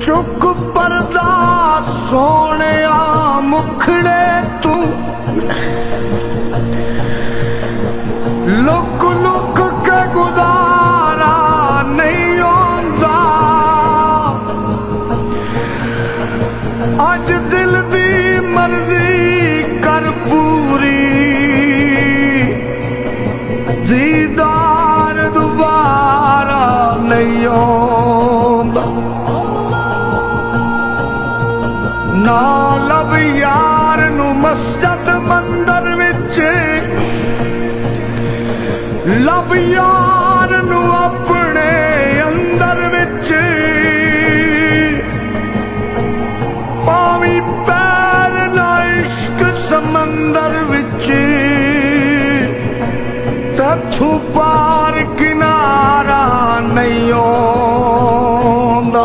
चुक परदा सोहणिया मुखड़े तू लुक लुक के गुजारा नहीं आंदा अज दिल दी मर्जी कर पूरी दीदार दुबारा नहीं आंदा ना लब यार नू मस्जिद मंदिर विच लब यार नू अपने अंदर विच पावी पैर ना इश्क समंदर विच तथू पार किनारा नहीं आंदा।